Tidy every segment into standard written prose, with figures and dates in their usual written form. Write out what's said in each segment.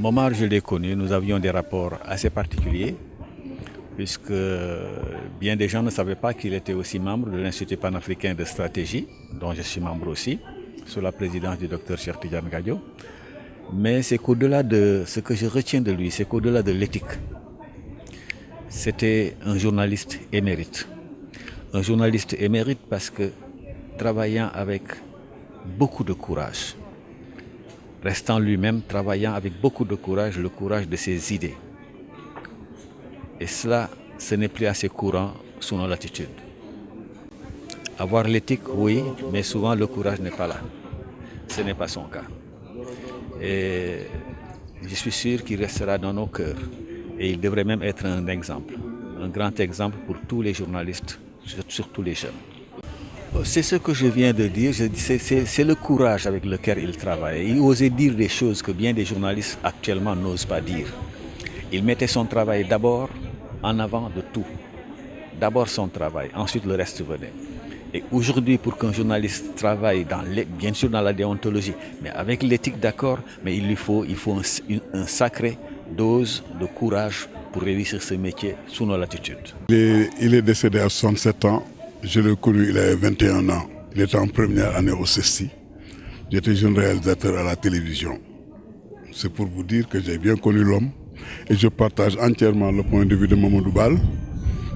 Momar, je l'ai connu, nous avions des rapports assez particuliers, puisque bien des gens ne savaient pas qu'il était aussi membre de l'Institut panafricain de stratégie, dont je suis membre aussi, sous la présidence du docteur Cheikh Tidiane Gadio. Mais c'est qu'au-delà de ce que je retiens de lui, c'est qu'au-delà de l'éthique, c'était un journaliste émérite. Un journaliste émérite parce que travaillant avec beaucoup de courage, restant lui-même, travaillant avec beaucoup de courage, le courage de ses idées. Et cela, ce n'est plus assez courant sous nos latitudes. Avoir l'éthique, oui, mais souvent le courage n'est pas là. Ce n'est pas son cas. Et je suis sûr qu'il restera dans nos cœurs. Et il devrait même être un exemple, un grand exemple pour tous les journalistes, surtout les jeunes. C'est ce que je viens de dire, c'est le courage avec lequel il travaille. Il osait dire des choses que bien des journalistes actuellement n'osent pas dire. Il mettait son travail d'abord en avant de tout. D'abord son travail, ensuite le reste venait. Et aujourd'hui, pour qu'un journaliste travaille bien sûr dans la déontologie, mais avec l'éthique d'accord, mais il faut un sacré dose de courage pour réussir ce métier sous nos latitudes. Il est décédé à 67 ans. Je l'ai connu, il avait 21 ans. Il était en première année au CESTI. J'étais jeune réalisateur à la télévision. C'est pour vous dire que j'ai bien connu l'homme et je partage entièrement le point de vue de Mamadou Bal,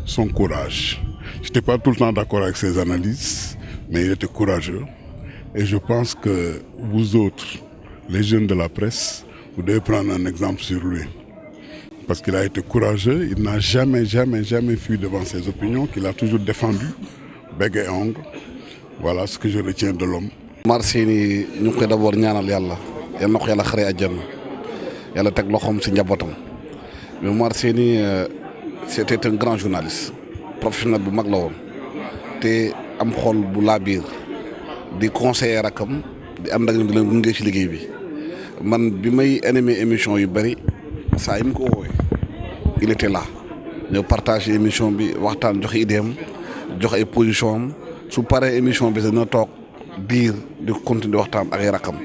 son courage. Je n'étais pas tout le temps d'accord avec ses analyses, mais il était courageux. Et je pense que vous autres, les jeunes de la presse, vous devez prendre un exemple sur lui. Parce qu'il a été courageux, il n'a jamais fui devant ses opinions, qu'il a toujours défendu, bec et ongle. Voilà ce que je retiens de l'homme. Momar Seyni ñu koy d'abord ñaanal yàlla yal na ko yàlla xare àjjana yàlla teg loxoom ci njabootam. Mais Momar Seyni c'était un grand journaliste professionnel bu mag la woon te am xol bu laa biir di conseiller rakam di ànd ak ñoom di leen gunge ci liggéey bi man bi may animé émission yu bari saa yi mu ko woowee il était là ñëw partager émission bi waxtaan joxe idéem joxe ay position am su paree émission bi dina toog diir di continuer waxtaan ak ay rakam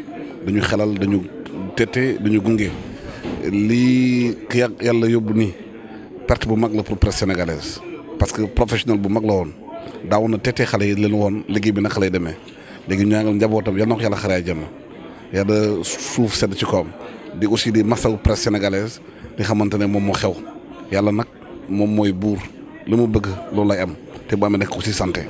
dañu xelal dañu tete dañu gunge lii ki yàlla yóbbu nii perte bu mag la pour presse sénégalaise parce que professionnel bu mag la woon daawoon na tete xale yi leen woon liggéey bi naka lay demee léegi ñaangal njabootam yal na ko yàlla xaree àjjana yàlla suuf sedd ci kawam di aussi di masawu presse sénégalaise di xamante ne moom moo xew yàlla nag moom mooy buur li mu bëgg loolu lay am te bu amee nekk aussi santé.